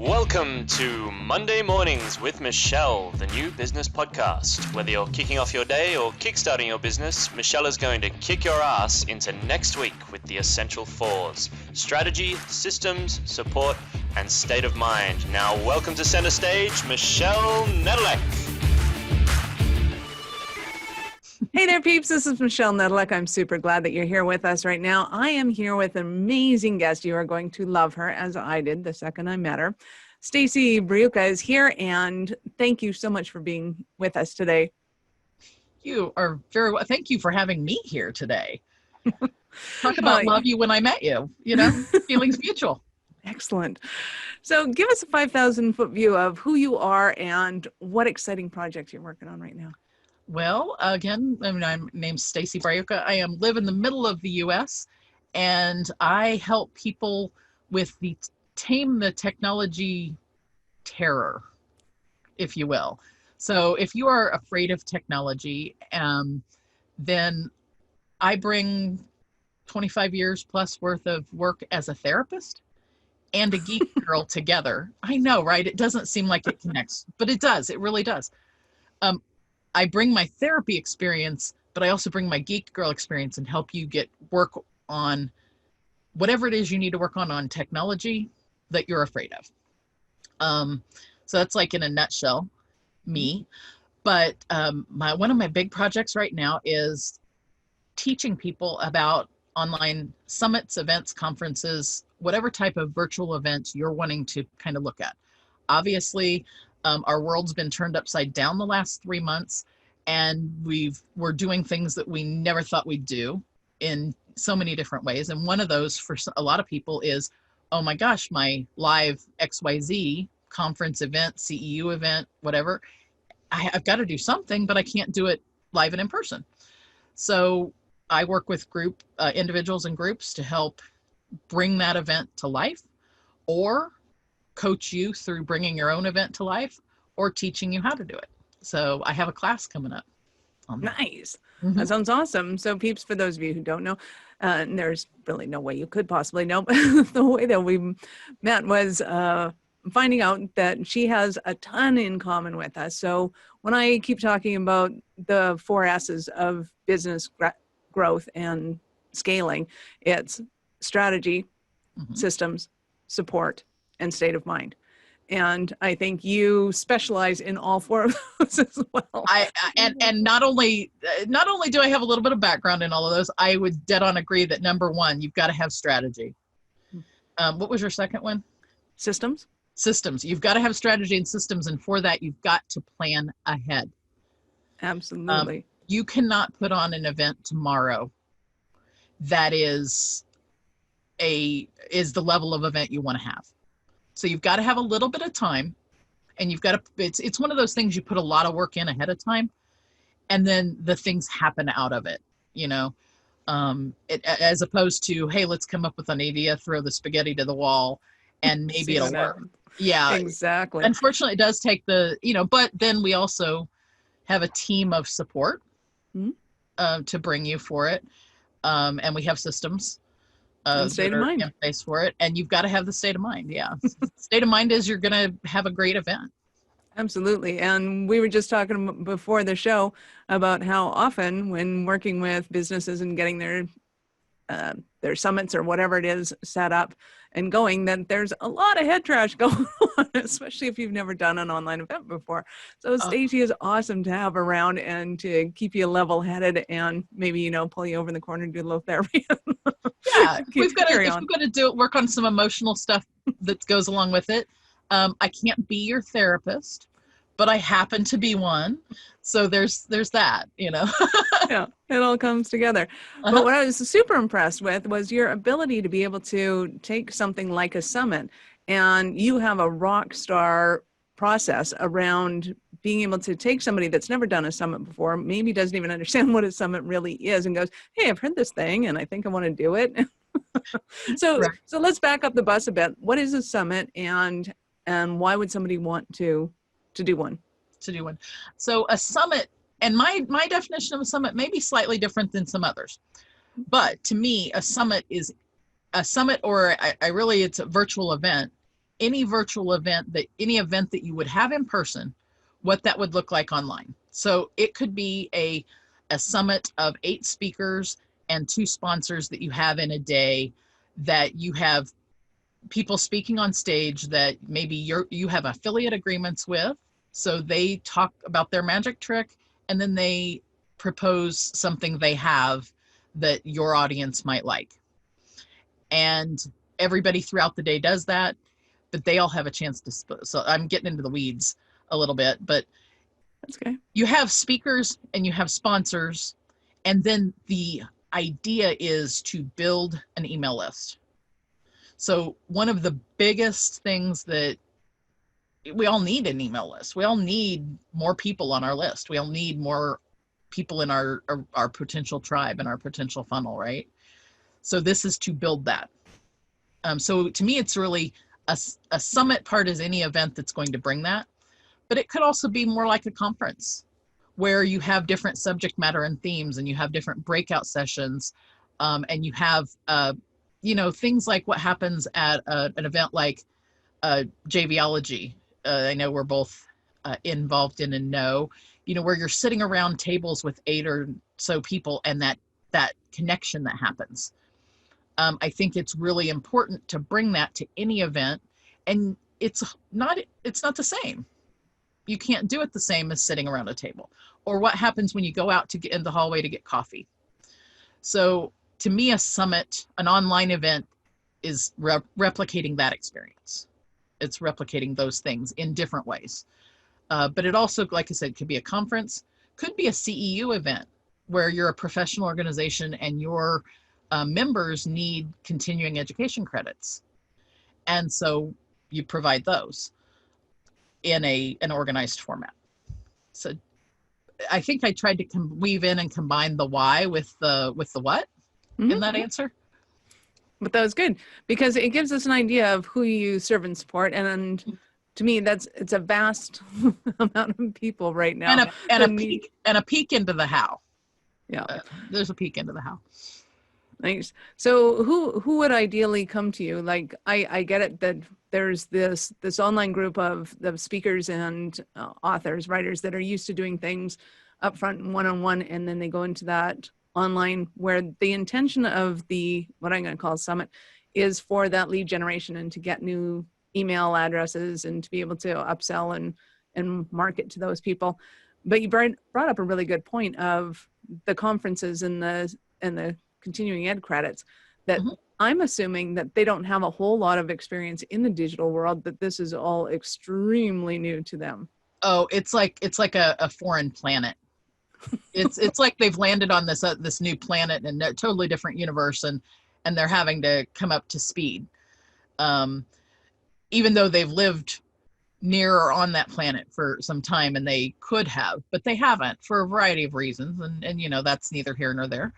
Welcome to Monday Mornings with Michelle, the new business podcast. Whether you're kicking off your day or kickstarting your business, Michelle is going to kick your ass into next week with the essential fours: strategy, systems, support, and state of mind. Now, welcome to center stage, Michelle Nedelec. Hey there, peeps. This is Michelle Nedelec. I'm super glad that you're here with us right now. I am here with an amazing guest. You are going to love her, as I did the second I met her. Stacy Braiuca is here, and thank you so much for being with us today. You are very well. Thank you for having me here today. Talk about love you when I met you, feelings mutual. Excellent. So give us a 5,000-foot view of who you are and what exciting projects you're working on right now. Well, again, I'm named Stacy Braiuca. I live in the middle of the U.S., and I help people with tame the technology terror, if you will. So if you are afraid of technology, then I bring 25 years plus worth of work as a therapist and a Geek Girl together. I know, right? It doesn't seem like it connects, but it does. It really does. I bring my therapy experience, but I also bring my Geek Girl experience and help you work on whatever it is you need to work on technology that you're afraid of. So that's like in a nutshell, me. But one of my big projects right now is teaching people about online summits, events, conferences, whatever type of virtual events you're wanting to kind of look at. Obviously, our world's been turned upside down the last 3 months, and we're doing things that we never thought we'd do in so many different ways. And one of those for a lot of people is, oh my gosh, my live XYZ conference event, CEU event, whatever, I've got to do something, but I can't do it live and in person. So I work with individuals and groups to help bring that event to life, or coach you through bringing your own event to life, or teaching you how to do it. So I have a class coming up. Nice. Mm-hmm. That sounds awesome. So peeps, for those of you who don't know, there's really no way you could possibly know, but the way that we met was finding out that she has a ton in common with us. So when I keep talking about the 4 S's of business growth and scaling, it's strategy, systems, support, and state of mind. And I think you specialize in all 4 of those as well. And not only do I have a little bit of background in all of those, I would dead on agree that number 1, you've got to have strategy. What was your second one? Systems. Systems. You've got to have strategy and systems, and for that, you've got to plan ahead. Absolutely. You cannot put on an event tomorrow that is the level of event you want to have. So you've got to have a little bit of time, and you've got to, it's one of those things you put a lot of work in ahead of time, and then the things happen out of it, as opposed to, hey, let's come up with an idea, throw the spaghetti to the wall, and maybe it'll work. Yeah, exactly. Unfortunately, it does take but then we also have a team of support to bring you for it. And we have systems. State of mind in place for it, and you've got to have the state of mind. Yeah. State of mind is you're going to have a great event. Absolutely. And we were just talking before the show about how often when working with businesses and getting their summits or whatever it is set up and going, that there's a lot of head trash going on, especially if you've never done an online event before. So Stacy is awesome to have around and to keep you level-headed and maybe, pull you over in the corner and do a little therapy. Yeah, we've got to work on some emotional stuff that goes along with it. I can't be your therapist, but I happen to be one. So there's that, Yeah, it all comes together. But what I was super impressed with was your ability to be able to take something like a summit, and you have a rock star process around being able to take somebody that's never done a summit before, maybe doesn't even understand what a summit really is, and goes, hey, I've heard this thing and I think I want to do it. So let's back up the bus a bit. What is a summit, and why would somebody want to do one? So a summit, and my definition of a summit may be slightly different than some others, but to me, a summit is a summit, or it's a virtual event, any virtual event, any event that you would have in person, what that would look like online. So it could be a summit of 8 speakers and 2 sponsors that you have in a day, that you have people speaking on stage that maybe you have affiliate agreements with. So they talk about their magic trick, and then they propose something they have that your audience might like. And everybody throughout the day does that, but they all have a chance to, so I'm getting into the weeds a little bit, but That's okay. you have speakers and you have sponsors, and then the idea is to build an email list. So one of the biggest things that we all need an email list. We all need more people on our list. We all need more people in our potential tribe and our potential funnel, right? So this is to build that. So to me, it's really a summit part is any event that's going to bring that, but it could also be more like a conference where you have different subject matter and themes, and you have different breakout sessions, and you have, things like what happens at an event like JVology. I know we're both involved in and know, where you're sitting around tables with 8 or so people, and that connection that happens. I think it's really important to bring that to any event, and it's not the same. You can't do it the same as sitting around a table, or what happens when you go out to get in the hallway to get coffee. So to me, a summit, an online event, is replicating that experience. It's replicating those things in different ways. But it also, like I said, could be a conference, could be a CEU event where you're a professional organization and your members need continuing education credits. And so you provide those in an organized format. So I think I tried to weave in and combine the why with the what in that answer. But that was good, because it gives us an idea of who you serve and support. And to me, it's a vast amount of people right now. And a peek into the how. Yeah. There's a peek into the how. Nice. So who would ideally come to you? Like, I get it that there's this online group of speakers and authors, writers that are used to doing things up front and one-on-one, and then they go into that online where the intention of what I'm going to call summit is for that lead generation and to get new email addresses and to be able to upsell and market to those people. But you brought up a really good point of the conferences and the continuing ed credits, that I'm assuming that they don't have a whole lot of experience in the digital world, that this is all extremely new to them. Oh, it's like a foreign planet. It's like they've landed on this new planet in a totally different universe, and they're having to come up to speed. Even though they've lived near or on that planet for some time, and they could have, but they haven't for a variety of reasons, and that's neither here nor there.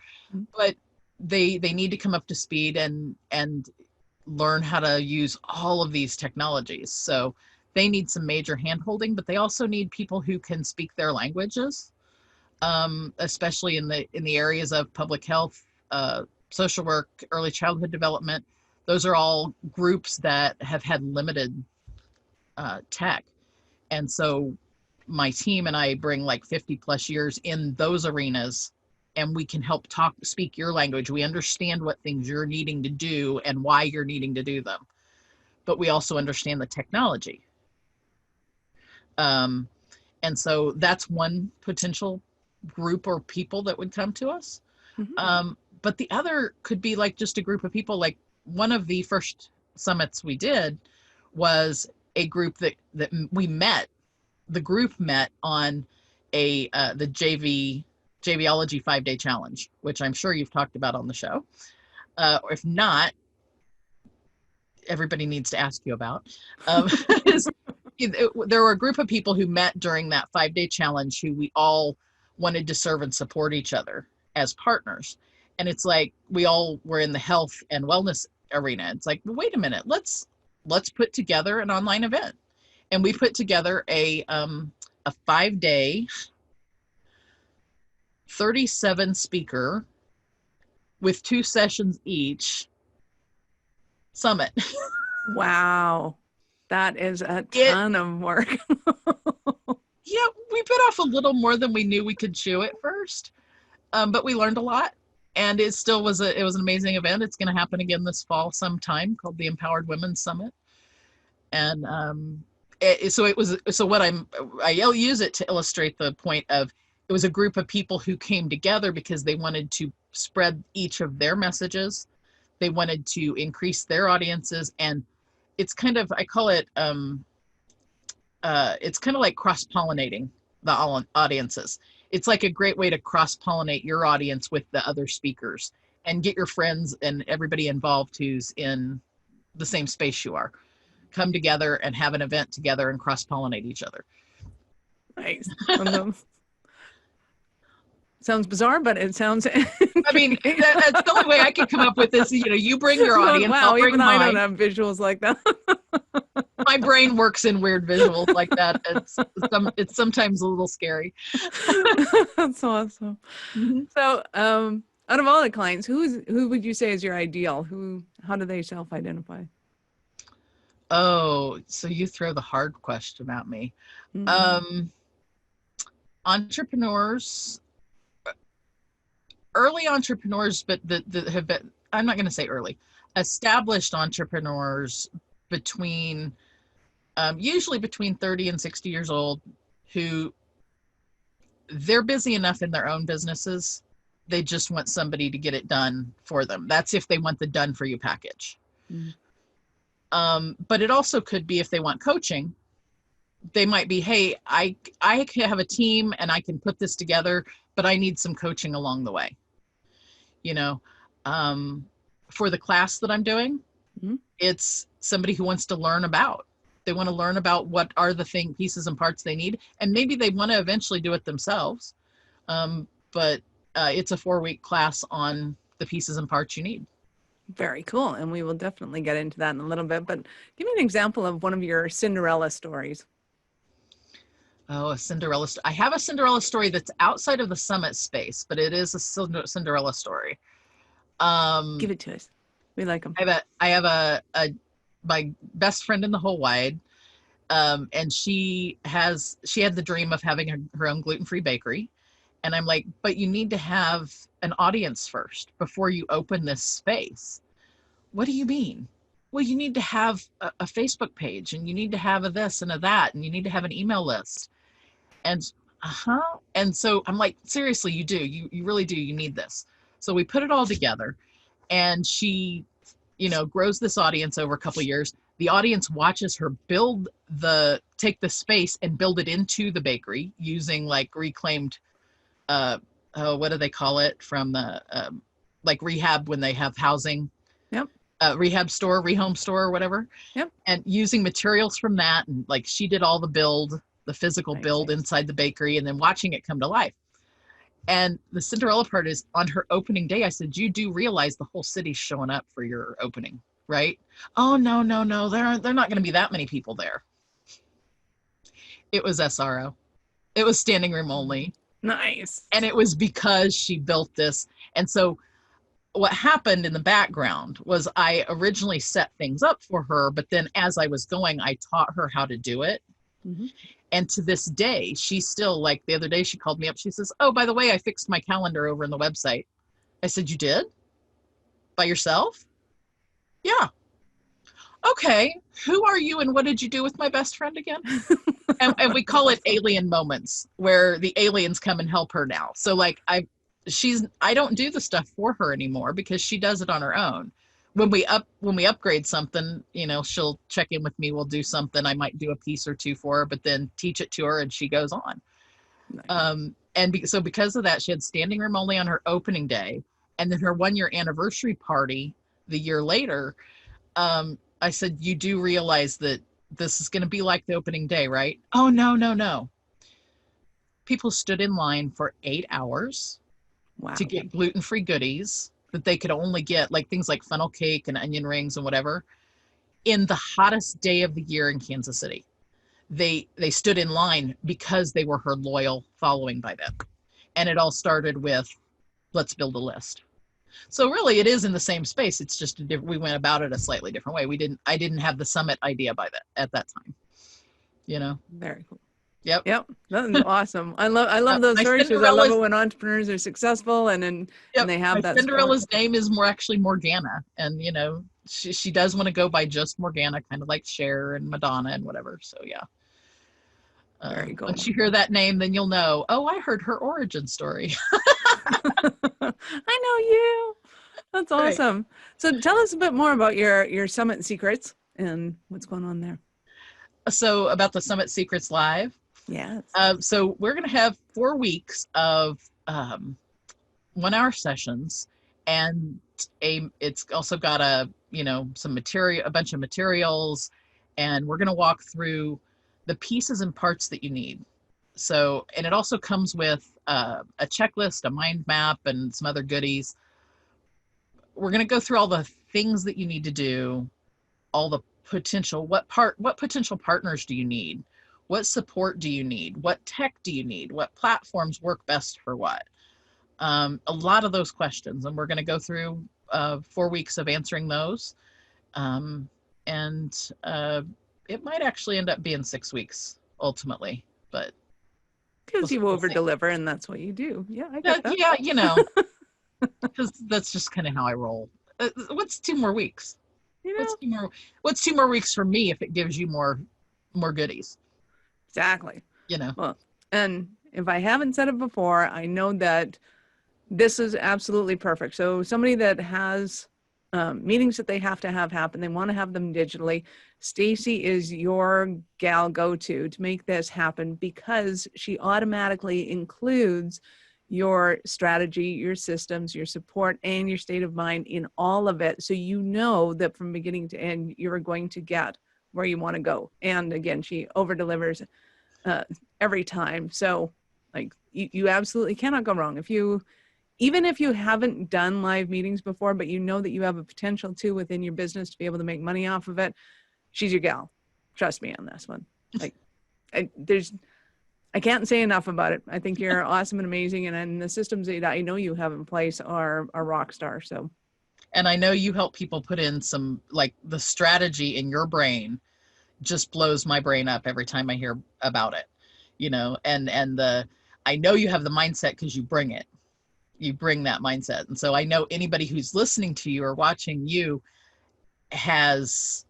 But they need to come up to speed and learn how to use all of these technologies. So they need some major hand-holding, but they also need people who can speak their languages, especially in the areas of public health, social work, early childhood development. Those are all groups that have had limited tech. And so my team and I bring like 50 plus years in those arenas, and we can help speak your language. We understand what things you're needing to do and why you're needing to do them. But we also understand the technology. And so that's one potential group or people that would come to us. But the other could be like just a group of people. Like one of the first summits we did was a group that we met. The group met on the JVology 5-day challenge, which I'm sure you've talked about on the show. Or if not, everybody needs to ask you about. There were a group of people who met during that 5-day challenge who we all wanted to serve and support each other as partners. And it's like we all were in the health and wellness arena. It's like, well, wait a minute, let's put together an online event. And we put together a 5-day 37 speaker with 2 sessions each summit. Wow. That is a It, ton of work. yeah, we bit off a little more than we knew we could chew at first, but we learned a lot, and it still was it was an amazing event. It's going to happen again this fall sometime, called the Empowered Women's Summit, and I'll use it to illustrate the point of it was a group of people who came together because they wanted to spread each of their messages. They wanted to increase their audiences, and it's kind of, I call it, it's kind of like cross-pollinating the audiences. It's like a great way to cross-pollinate your audience with the other speakers and get your friends and everybody involved who's in the same space you are. Come together and have an event together and cross-pollinate each other. Nice. Sounds bizarre, but it sounds. I mean, that's the only way I can come up with this. You know, you bring your audience. Wow, I'll bring even mine. I don't have visuals like that. My brain works in weird visuals like that. It's sometimes a little scary. That's awesome. Mm-hmm. So, out of all the clients, who would you say is your ideal? How do they self-identify? Oh, so you throw the hard question at me. Mm-hmm. Entrepreneurs, early entrepreneurs, but that have been, I'm not going to say early, established entrepreneurs between, usually between 30 and 60 years old, who they're busy enough in their own businesses. They just want somebody to get it done for them. That's if they want the done for you package. Mm-hmm. But it also could be if they want coaching, they might be, hey, I can have a team and I can put this together, but I need some coaching along the way. You know, for the class that I'm doing, mm-hmm. It's somebody who wants to learn about. They want to learn about what are the pieces and parts they need, and maybe they want to eventually do it themselves. But it's a 4-week class on the pieces and parts you need. Very cool. And we will definitely get into that in a little bit, but give me an example of one of your Cinderella stories. Oh, a Cinderella. I have a Cinderella story that's outside of the summit space, but it is a Cinderella story. Give it to us. We like them. I have my best friend in the whole wide. And she had the dream of having her own gluten-free bakery. And I'm like, but you need to have an audience first before you open this space. What do you mean? Well, you need to have a Facebook page, and you need to have a this and a that, and you need to have an email list. And and so I'm like, seriously, you do. You really do. You need this. So we put it all together, and she, you know, grows this audience over a couple of years. The audience watches her take the space and build it into the bakery using like reclaimed, what do they call it, from the like rehab when they have housing. Yep. Rehab store, rehome store, or whatever. Yep. And using materials from that, and like she did all the physical build inside the bakery, and then watching it come to life. And the Cinderella part is on her opening day. I said, you do realize the whole city's showing up for your opening, right? Oh, no. They're not going to be that many people there. It was SRO. It was standing room only. Nice. And it was because she built this. And so what happened in the background was I originally set things up for her, but then as I was going, I taught her how to do it. Mm-hmm. And to this day, she's still, like the other day, she called me up. She says, oh, by the way, I fixed my calendar over in the website. I said, you did? By yourself? Yeah. Okay. Who are you and what did you do with my best friend again? and we call it alien moments, where the aliens come and help her now. So like I don't do the stuff for her anymore because she does it on her own. When we upgrade something, you know, she'll check in with me. We'll do something. I might do a piece or two for her, but then teach it to her and she goes on. Nice. So because of that, she had standing room only on her opening day. And then her 1-year anniversary party the year later, I said, you do realize that this is going to be like the opening day, right? Oh, no. People stood in line for 8 hours to get gluten-free goodies that they could only get, like things like funnel cake and onion rings and whatever, in the hottest day of the year in Kansas City. They stood in line because they were her loyal following by then. And it all started with, let's build a list. So really, it is in the same space. It's just we went about it a slightly different way. I didn't have the summit idea at that time. You know. Very cool. Yep. Yep, that is awesome. I love those My stories because I love it Cinderella's when entrepreneurs are successful and Yep. they have My that support. Cinderella's name is actually Morgana, and you know she does want to go by just Morgana, kind of like Cher and Madonna and whatever. So yeah. Very cool. Once you hear that name, then you'll know. Oh, I heard her origin story. I know you. That's Right. awesome. So tell us a bit more about your summit secrets and what's going on there. So about the Summit Secrets Live. Yes. So we're going to have 4 weeks of 1-hour sessions, and it's also got a bunch of materials, and we're going to walk through the pieces and parts that you need. So, and it also comes with a checklist, a mind map, and some other goodies. We're going to go through all the things that you need to do, all the potential, what potential partners do you need? What support do you need? What tech do you need? What platforms work best for what? A lot of those questions, and we're going to go through 4 weeks of answering those. It might actually end up being 6 weeks ultimately, but Because you over deliver, and that's what you do. Yeah, I get that. yeah, you know, because that's just kind of how I roll. What's 2 more weeks? You know, What's 2 more weeks for me if it gives you more goodies? exactly. You know. Well, and if I haven't said it before, I know that this is absolutely perfect. So somebody that has meetings that they have to have happen, they want to have them digitally. Stacy is your gal go-to to make this happen because she automatically includes your strategy, your systems, your support, and your state of mind in all of it. So you know that from beginning to end, you're going to get where you want to go. And again, she over delivers every time. So like you absolutely cannot go wrong. Even if you haven't done live meetings before, but you know that you have a potential to within your business to be able to make money off of it, she's your gal. Trust me on this one. Like I can't say enough about it. I think you're awesome and amazing. And the systems that I know you have in place are a rock star. So, and I know you help people put in some, like the strategy in your brain just blows my brain up every time I hear about it, you know, I know you have the mindset because you bring that mindset. And so I know anybody who's listening to you or watching you has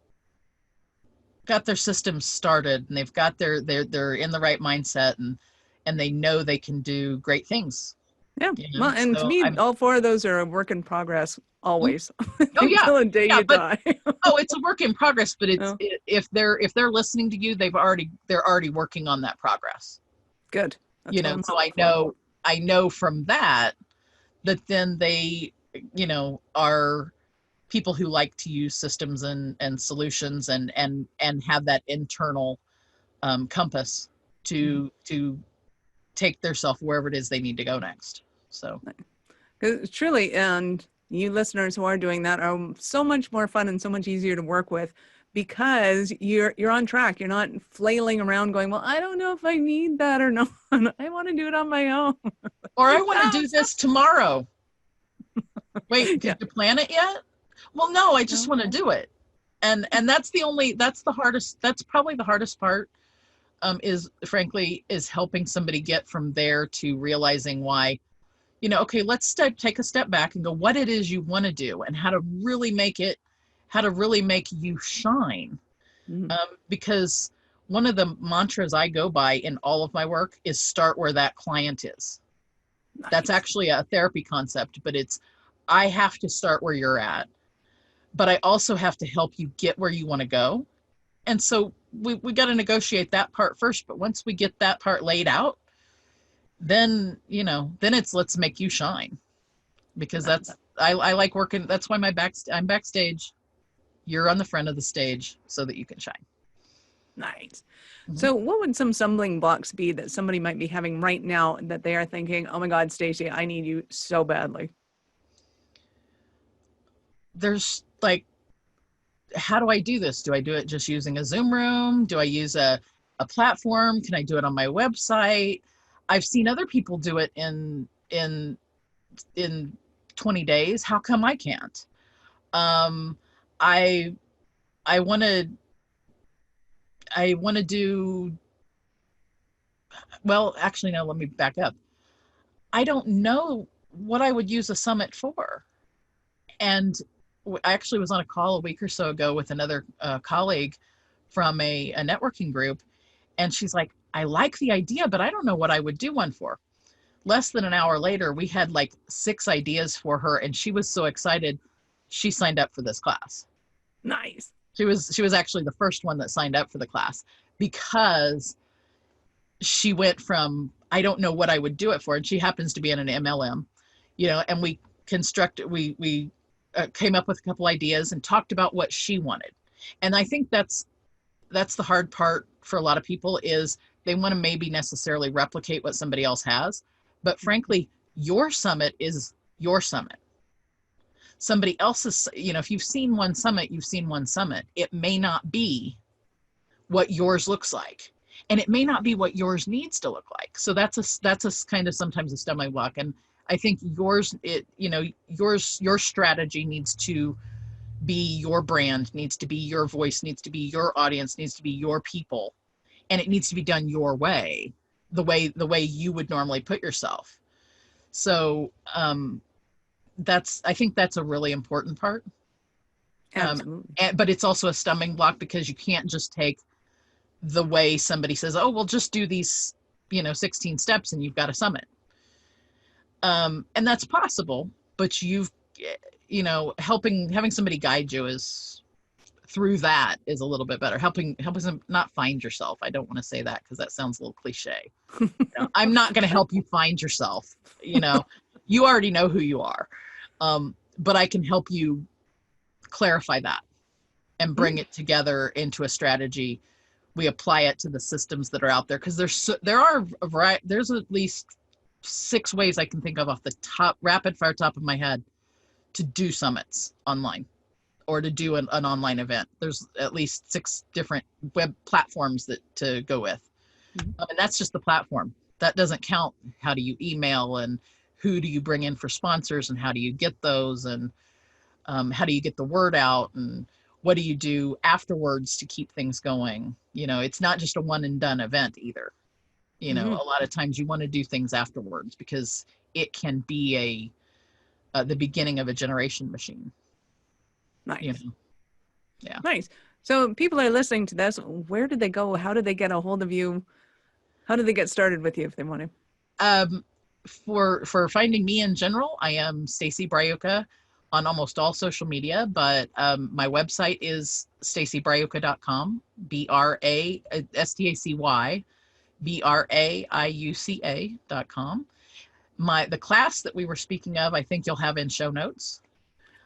got their systems started, and they've got they're in the right mindset, and they know they can do great things. yeah. You know? Well, and so to me, all 4 of those are a work in progress always. Oh yeah. Until the day you die. Oh, it's a work in progress, but if they're listening to you, they're already working on that progress. Good. That's you know, so I know from that then they, you know, are people who like to use systems and solutions and have that internal compass to take their self wherever it is they need to go next. So truly, and you listeners who are doing that are so much more fun and so much easier to work with because you're on track. You're not flailing around going, well, I don't know if I need that or not. I want to do it on my own. Or I want to do this tomorrow. Wait, did you plan it yet? Well, no, I just want to do it. And that's probably the hardest part, is frankly, is helping somebody get from there to realizing why, you know, okay, let's take a step back and go, what it is you want to do and how to really make you shine. Mm-hmm. Because one of the mantras I go by in all of my work is start where that client is. Nice. That's actually a therapy concept, but I have to start where you're at, but I also have to help you get where you want to go. And so we got to negotiate that part first. But once we get that part laid out, then, you know, then it's, let's make you shine, because I like working. That's why I'm backstage. You're on the front of the stage so that you can shine. Nice. Mm-hmm. So what would some stumbling blocks be that somebody might be having right now that they are thinking, oh my God, Stacy, I need you so badly? There's like, how do I do this? Do I do it just using a Zoom room? Do I use a platform? Can I do it on my website? I've seen other people do it in 20 days. How come I can't? I I want to do, well, actually, no, let me back up. I don't know what I would use a summit for. And I actually was on a call a week or so ago with another colleague from a networking group. And she's like, I like the idea, but I don't know what I would do one for. Less than an hour later, we had like 6 ideas for her. And she was so excited. She signed up for this class. Nice. She was actually the first one that signed up for the class because she went from, I don't know what I would do it for. And she happens to be in an MLM, and we came up with a couple ideas and talked about what she wanted. And I think that's the hard part for a lot of people is they want to maybe necessarily replicate what somebody else has. But frankly, your summit is your summit. Somebody else's, if you've seen one summit, you've seen one summit. It may not be what yours looks like. And it may not be what yours needs to look like. So that's a kind of sometimes a stumbling block. And I think your strategy needs to be your brand, needs to be your voice, needs to be your audience, needs to be your people. And it needs to be done your way, the way you would normally put yourself. So I think that's a really important part. Absolutely. But it's also a stumbling block because you can't just take the way somebody says, oh, well, just do these, 16 steps and you've got a summit. And that's possible, but having somebody guide you through that is a little bit better. Helping them not find yourself. I don't want to say that because that sounds a little cliche. I'm not going to help you find yourself. You already know who you are. But I can help you clarify that and bring it together into a strategy. We apply it to the systems that are out there because there's at least 6 ways I can think of off the top, rapid fire top of my head, to do summits online or to do an online event. There's at least 6 different web platforms to go with. And that's just the platform. That doesn't count how do you email and who do you bring in for sponsors and how do you get those and how do you get the word out and what do you do afterwards to keep things going? It's not just a one and done event either. A lot of times you want to do things afterwards because it can be the beginning of a generation machine. Nice. Yeah. Nice. So people are listening to this. Where did they go? How did they get a hold of you? How did they get started with you if they want to? For finding me in general, I am Stacy Braiuca on almost all social media, but my website is stacybraiuca.com, BRACY BRAIUCA.com. The class that we were speaking of, I think you'll have in show notes.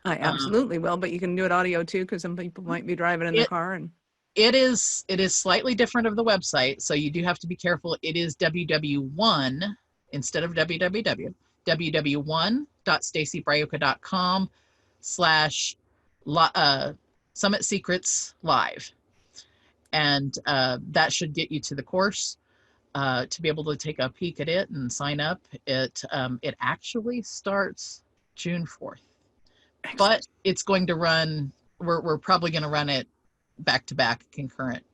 I absolutely will, but you can do it audio too, because some people might be driving in the car. And it is slightly different of the website, so you do have to be careful. It is www1 instead of www. www1.stacybraiuca.com/Summit Secrets Live. And that should get you to the course to be able to take a peek at it and sign up. It actually starts June 4th. Excellent. But it's going to run, we're probably going to run it back to back concurrent.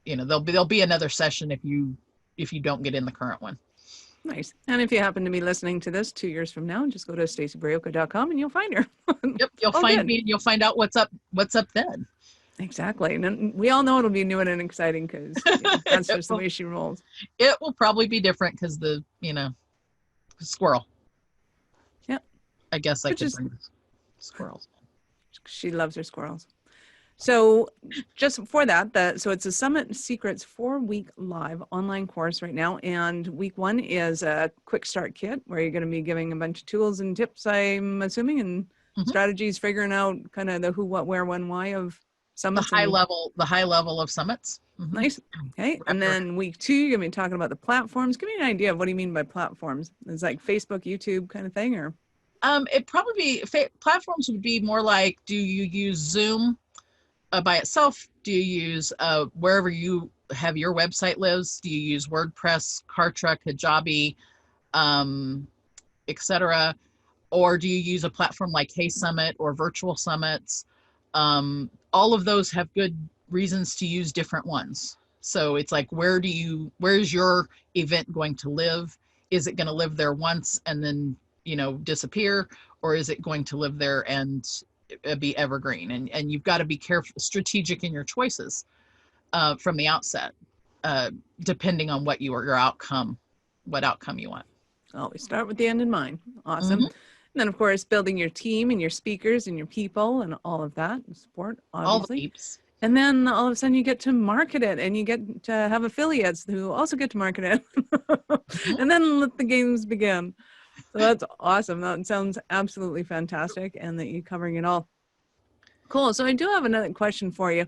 There'll be another session if you don't get in the current one. Nice. And if you happen to be listening to this 2 years from now, just go to stacybraiuca.com and you'll find her. Yep, you'll find me and you'll find out what's up then. Exactly. And we all know it'll be new and exciting because that's just the way she rolls. It will probably be different because the squirrel. Yep. I guess I could bring squirrels. She loves her squirrels. So just for that, so it's a Summit Secrets 4-week live online course right now. And week 1 is a quick start kit where you're going to be giving a bunch of tools and tips, I'm assuming, and strategies, figuring out kind of the who, what, where, when, why of summits. The high level of summits. Nice. Okay. And then week 2, you're going to be talking about the platforms. Give me an idea of what do you mean by platforms? It's like Facebook, YouTube kind of thing, or? It probably be platforms would be more like, do you use Zoom by itself? Do you use wherever you have your website lives? Do you use WordPress, Kartra, Kajabi, etc.? Or do you use a platform like Hey Summit or virtual summits? All of those have good reasons to use different ones. So it's like, where's your event going to live? Is it going to live there once and then, disappear? Or is it going to live there and be evergreen? And you've got to be careful, strategic in your choices from the outset, depending on what what outcome you want. Always start with the end in mind. Awesome. Mhm. And then, of course, building your team and your speakers and your people and all of that and support, All the obviously. peeps. And then all of a sudden you get to market it and you get to have affiliates who also get to market it. And then let the games begin. So that's awesome. That sounds absolutely fantastic, and that you're covering it all. Cool. So I do have another question for you.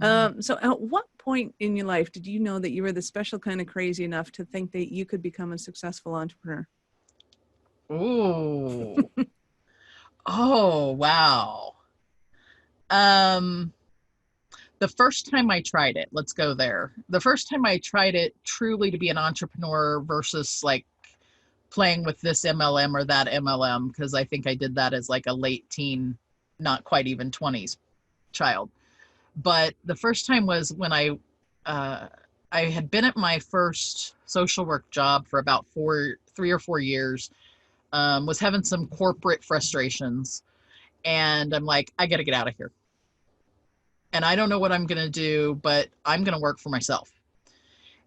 So at what point in your life did you know that you were the special kind of crazy enough to think that you could become a successful entrepreneur? Ooh. Oh, wow. The first time I tried it, let's go there. The first time I tried it truly to be an entrepreneur versus like playing with this MLM or that MLM, because I think I did that as like a late teen, not quite even 20s child. But the first time was when I had been at my first social work job for about 3 or 4 years, was having some corporate frustrations. And I'm like, I got to get out of here. And I don't know what I'm going to do, but I'm going to work for myself.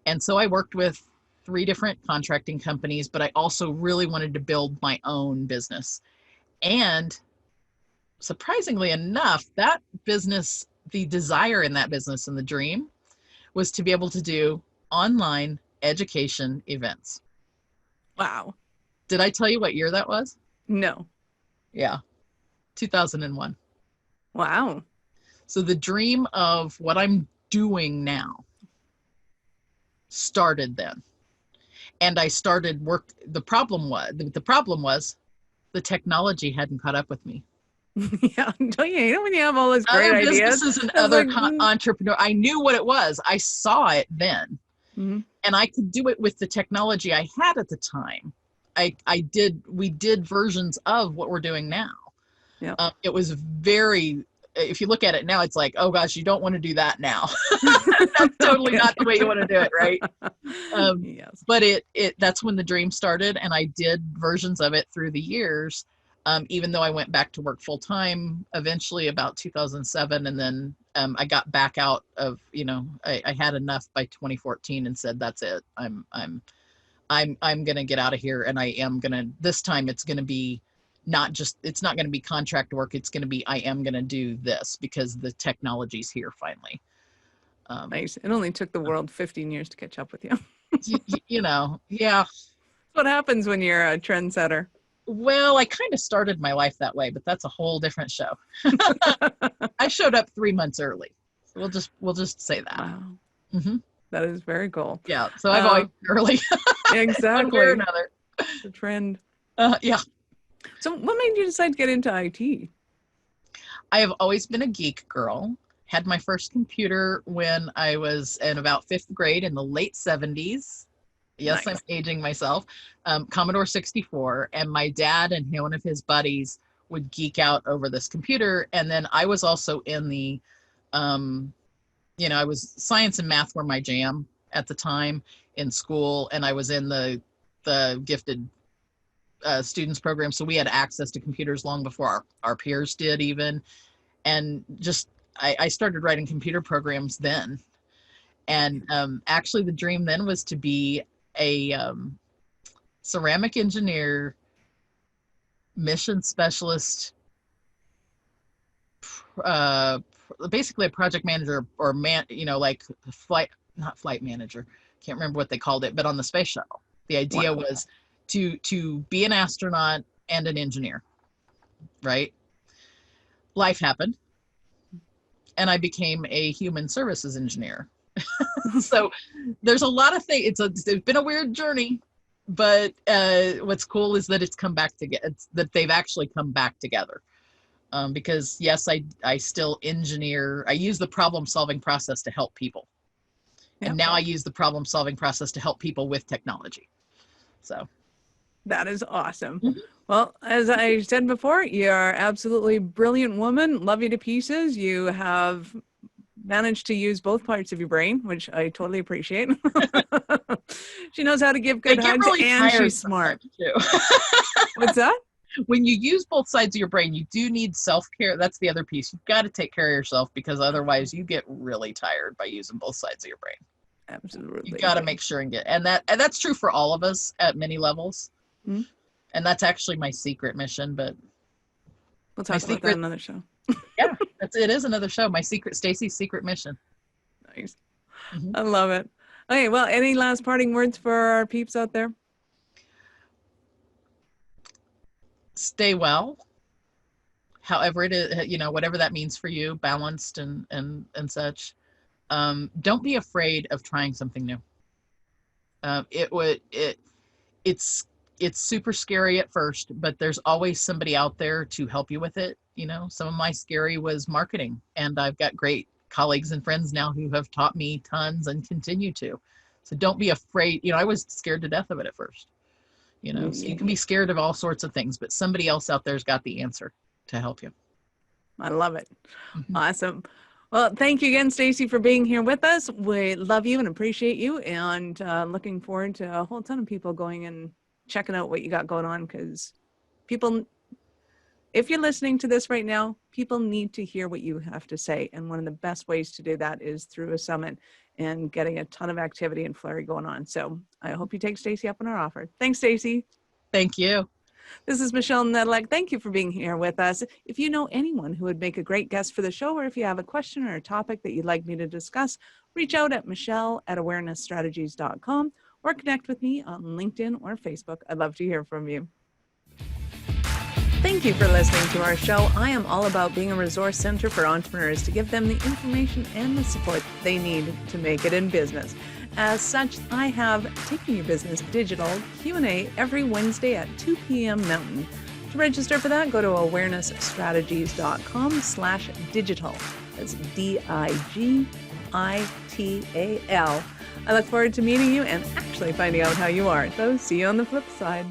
And so I worked with 3 different contracting companies, but I also really wanted to build my own business. And surprisingly enough, that business, the desire in that business and the dream was to be able to do online education events. Wow. Did I tell you what year that was? No. Yeah, 2001. Wow. So the dream of what I'm doing now started then. And I started work. The problem was the technology hadn't caught up with me. Yeah. Don't you hate it when you have all those great Other ideas? businesses and I was other like, entrepreneur. I knew what it was. I saw it then. Mhm. And I could do it with the technology I had at the time. We did versions of what we're doing now. Yeah. It was very, if you look at it now, it's like, oh gosh, you don't want to do that now. That's totally not the way you want to do it, right? Yes. But that's when the dream started, and I did versions of it through the years. Even though I went back to work full time eventually about 2007, and then I got back out of, I had enough by 2014 and said, that's it. I'm going to get out of here, and I am going to, this time it's going to be it's not going to be contract work. It's going to be, I am going to do this because the technology's here finally. Nice. It only took the world 15 years to catch up with you. Yeah. That's what happens when you're a trendsetter. Well, I kind of started my life that way, but that's a whole different show. I showed up 3 months early. We'll just say that. Wow. Mm-hmm. That is very cool. Yeah. So I've always been early. Exactly. One way or another. The trend. Yeah. So what made you decide to get into IT? I have always been a geek girl. Had my first computer when I was in about 5th grade in the late 70s. Yes, Nice. I'm aging myself. Commodore 64. And my dad and one of his buddies would geek out over this computer. And then I was also in the, I was science and math were my jam at the time in school. And I was in the gifted students program. So we had access to computers long before our peers did even. And just, I started writing computer programs then. And actually the dream then was to be a ceramic engineer, mission specialist, basically a project manager or like not flight manager. Can't remember what they called it, but on the space shuttle. The idea was to be an astronaut and an engineer, right? Life happened, and I became a human services engineer. So there's a lot of things. It's been a weird journey, but what's cool is that it's come back together. That they've actually come back together. Because yes, I still engineer. I use the problem-solving process to help people, and now I use the problem-solving process to help people with technology. So That is awesome. Mhm. Well, as I said before, you're absolutely brilliant woman. Love you to pieces. You have managed to use both parts of your brain, which I totally appreciate. She knows how to give They good get hugs, really and tired she's smart. sometimes, too. What's that? When you use both sides of your brain, you do need self-care. That's the other piece. You've got to take care of yourself because otherwise you get really tired by using both sides of your brain. Absolutely. You got to make sure and that's true for all of us at many levels. Mhm. And that's actually my secret mission, but We'll talk about that on another show. yeah, it is another show. My Stacy's secret mission. Nice. Mhm. I love it. Okay, well, any last parting words for our peeps out there? Stay well. However it is, whatever that means for you, balanced and such. Don't be afraid of trying something new. It's super scary at first, but there's always somebody out there to help you with it. Some of my scary was marketing, and I've got great colleagues and friends now who have taught me tons and continue to. So don't be afraid. I was scared to death of it at first. So you can be scared of all sorts of things, but somebody else out there's got the answer to help you. I love it. Mhm. Awesome. Well, thank you again, Stacy, for being here with us. We love you and appreciate you, and looking forward to a whole ton of people going and checking out what you got going on, because people, if you're listening to this right now, people need to hear what you have to say. And one of the best ways to do that is through a summit and getting a ton of activity and flurry going on. So I hope you take Stacy up on our offer. Thanks, Stacy. Thank you. This is Michelle Nedelec. Thank you for being here with us. If you know anyone who would make a great guest for the show, or if you have a question or a topic that you'd like me to discuss, reach out at michelle@awarenessstrategies.com or connect with me on LinkedIn or Facebook. I'd love to hear from you. Thank you for listening to our show. I am all about being a resource center for entrepreneurs to give them the information and the support they need to make it in business. As such, I have Taking Your Business Digital Q&A every Wednesday at 2 p.m. Mountain. To register for that, go to awarenessstrategies.com/digital. That's DIGITAL. I look forward to meeting you and actually finding out how you are. So see you on the flip side.